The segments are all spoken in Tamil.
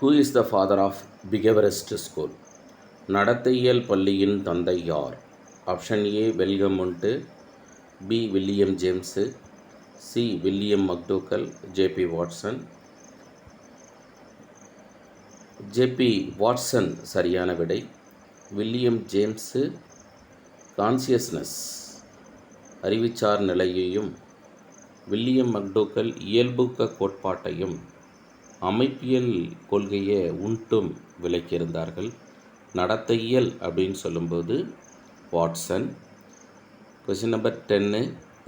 Who is the father of Behaviorist School? நடத்தையியல் பள்ளியின் தந்தை யார்? Option A Wilhelm Wundt, B William James, C William McDougall, JB Watson. JB Watson சரியான விடை. வில்லியம் ஜேம்ஸு கான்சியஸ்னஸ் அறிவுச்சார் நிலையையும், வில்லியம் மக்டூக்கல் இயல்பூக்க கோட்பாட்டையும், அமைப்பியல் கொள்கையை உண்டும் விளக்கியிருந்தார்கள். நடத்தையியல் அப்படின்னு சொல்லும்போது Watson. Question number 10.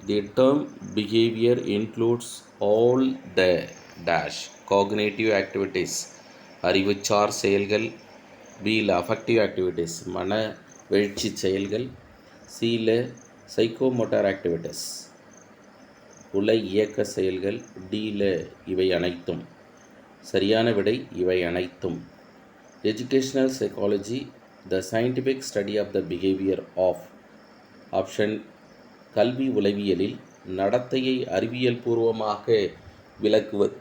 The term behaviour includes all the dash cognitive activities அறிவுச்சார் செயல்கள், பியில் அஃபெக்டிவ் ஆக்டிவிட்டீஸ் மன வெழ்ச்சி செயல்கள், சியில் சைக்கோமோட்டார் ஆக்டிவிட்டீஸ் உள்ள இயக்க செயல்கள், டியில் இவை அனைத்தும். சரியான விடை இவை அனைத்தும். Educational psychology the scientific study of the behaviour of. Option கல்வி உளவியலில் நடத்தையை அறிவியல் பூர்வமாக விளக்குவது.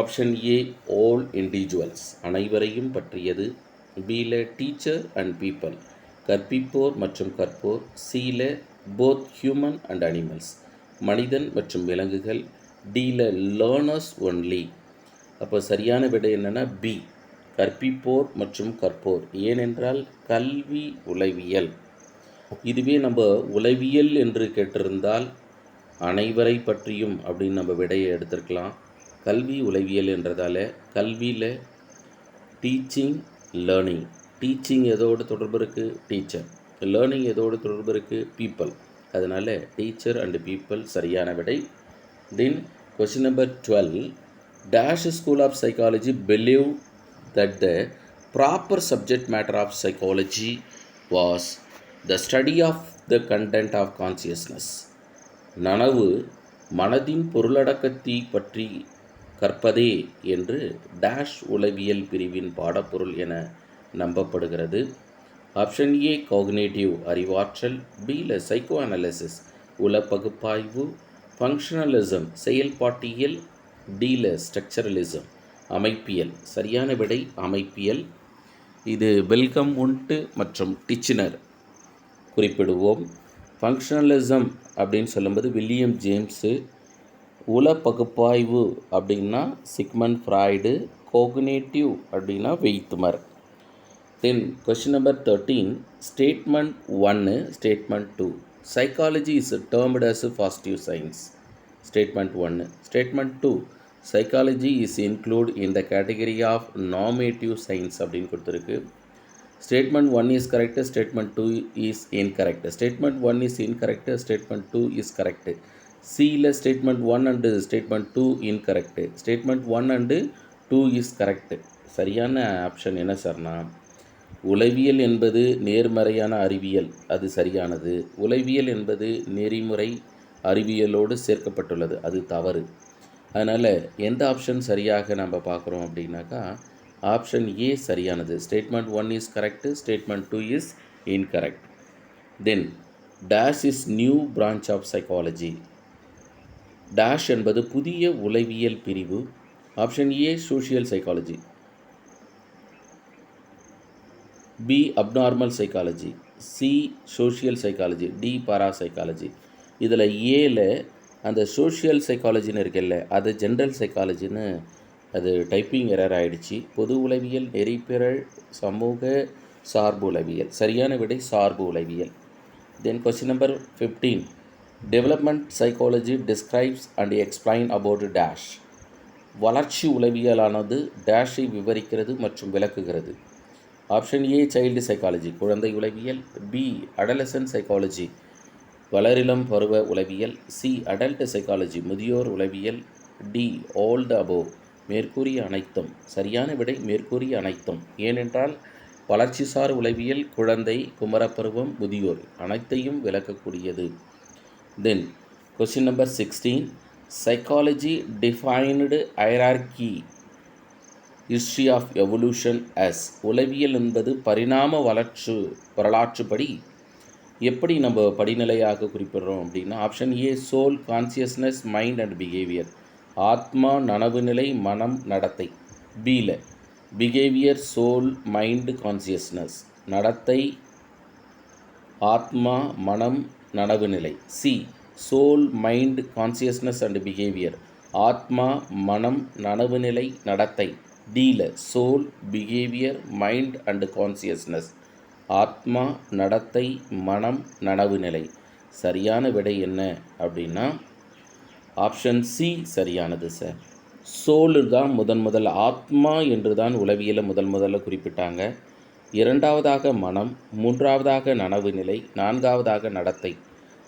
ஆப்ஷன் ஏ ஆல் இண்டிவிஜுவல்ஸ் அனைவரையும் பற்றியது, பியில் டீச்சர் அண்ட் பீப்பிள் கற்பிப்போர் மற்றும் கற்போர், சியில் போத் ஹியூமன் அண்ட் அனிமல்ஸ் மனிதன் மற்றும் விலங்குகள், டியில் லேர்னர்ஸ் ஒன்லி. அப்போ சரியான விடை என்னென்னா பி கற்பிப்போர் மற்றும் கற்போர். ஏனென்றால் கல்வி உளவியல். இதுவே நம்ம உளவியல் என்று கேட்டிருந்தால் அனைவரை பற்றியும் அப்படின்னு நம்ம விடையை எடுத்திருக்கலாம். கல்வி உளவியல் என்றதால் கல்வியில் டீச்சிங் லேர்னிங், டீச்சிங் எதோடு தொடர்பு இருக்குது? டீச்சர். லேர்னிங் எதோடு தொடர்பு இருக்குது? பீப்பிள். அதனால் டீச்சர் அண்டு பீப்பிள் சரியான விடை. தென் question number 12. Dash School of Psychology believed that the proper subject matter of psychology was the study of the content of consciousness. நனவு மனதின் பொருளடக்கத்தை பற்றி கற்பதே என்று டேஷ் உளவியல் பிரிவின் பாடப்பொருள் என நம்பப்படுகிறது. ஆப்ஷன் ஏ காக்னேட்டிவ் அறிவாற்றல், பியில் சைக்கோ அனாலிசிஸ் உள பகுப்பாய்வு, ஃபங்க்ஷனலிசம் செயல்பாட்டியல், டியில் ஸ்ட்ரக்சரலிசம் அமைப்பியல். சரியான விடை அமைப்பியல். இது வெல்கம் உண்டு மற்றும் டிச்சினர் குறிப்பிடுவோம். ஃபங்க்ஷனலிசம் அப்படின்னு சொல்லும்போது வில்லியம் ஜேம்ஸு, உள பகுப்பாய்வு அப்படின்னா சிக்மண்ட் ஃப்ராய்டு, கோக்னேட்டிவ் அப்படின்னா Witmer. Then question number 13. Statement 1, statement 2. Psychology is termed as positive science. Statement 1. Statement 2. Psychology is include in the category of normative science அப்படின்னு கொடுத்துருக்கு. Statement 1 is correct, statement 2 is incorrect. Statement 1 is incorrect, statement 2 is correct. சியில் statement 1 and statement 2 incorrect, statement 1 and 2 is correct. சரியான ஆப்ஷன் என்ன சார்னா உளவியல் என்பது நேர்மறையான அறிவியல், அது சரியானது. உளவியல் என்பது நெறிமுறை அறிவியலோடு சேர்க்கப்பட்டுள்ளது, அது தவறு. அதனால் எந்த ஆப்ஷன் சரியாக நம்ம பார்க்குறோம் அப்படின்னாக்கா ஆப்ஷன் ஏ சரியானது. Statement 1 is correct, statement 2 is incorrect. Then dash is new branch of psychology. Dash என்பது புதிய உளவியல் பிரிவு. Option A social psychology, B abnormal psychology, C social psychology, D parapsychology. இதில் ஏல அந்த சோஷியல் சைக்காலஜின்னு இருக்குல்ல, அது ஜென்ரல் சைக்காலஜின்னு அது டைப்பிங் எரர் ஆகிடுச்சு. பொது உளவியல், நெறிப்பிரள், சமூக சார்பு உளவியல். சரியான விடை சார்பு உளவியல். தென் question number 15. Development psychology describes and explain about dash. வளர்ச்சி உளவியலானது டேஷை விவரிக்கிறது மற்றும் விளக்குகிறது. ஆப்ஷன் ஏ சைல்டு சைக்காலஜி குழந்தை உளவியல், பி அடலசன்ட் சைக்காலஜி வளரிளம் பருவ உளவியல், சி அடல்ட் சைக்காலஜி முதியோர் உளவியல், டி ஆல் த அபோவ் மேற்கூறிய அனைத்தும். சரியான விடை மேற்கூறிய அனைத்தும். ஏனென்றால் வளர்ச்சிசார் உளவியல் குழந்தை, குமரப்பருவம், முதியோர் அனைத்தையும் விளக்கக்கூடியது. Then question number 16. Psychology defined hierarchy history of evolution as. உளவியல் என்பது பரிணாம வரலாற்றுப்படி எப்படி நம்ம படிநிலையாக குறிப்பிடுறோம் அப்படின்னா option A soul, consciousness, mind and behaviour ஆத்மா, நனவு நிலை, மனம், நடத்தை. பியில் பிஹேவியர், சோல், மைண்ட், கான்சியஸ்னஸ். நடத்தை, ஆத்மா, மனம், நனவு நிலை. C, soul, mind, consciousness and behaviour. ஆத்மா, மனம், நனவு நிலை, நடத்தை. டியில் soul, behaviour, mind and consciousness. ஆத்மா, நடத்தை, மனம், நனவு நிலை. சரியான விடை என்ன அப்படின்னா ஆப்ஷன் சி சரியானது சார். சோலு தான் முதல் ஆத்மா என்று தான் உளவியலை முதல்ல குறிப்பிட்டாங்க. இரண்டாவதாக மனம், மூன்றாவதாக நனவு நிலை, நான்காவதாக நடத்தை.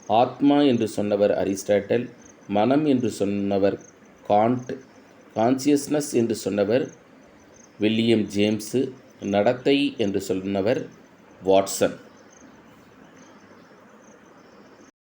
ஆத்மா என்று சொன்னவர் அரிஸ்டாட்டில், மனம் என்று சொன்னவர் காண்ட், கான்சியஸ்னஸ் என்று சொன்னவர் வில்லியம் ஜேம்ஸு, நடத்தை என்று சொன்னவர் வாட்சன்.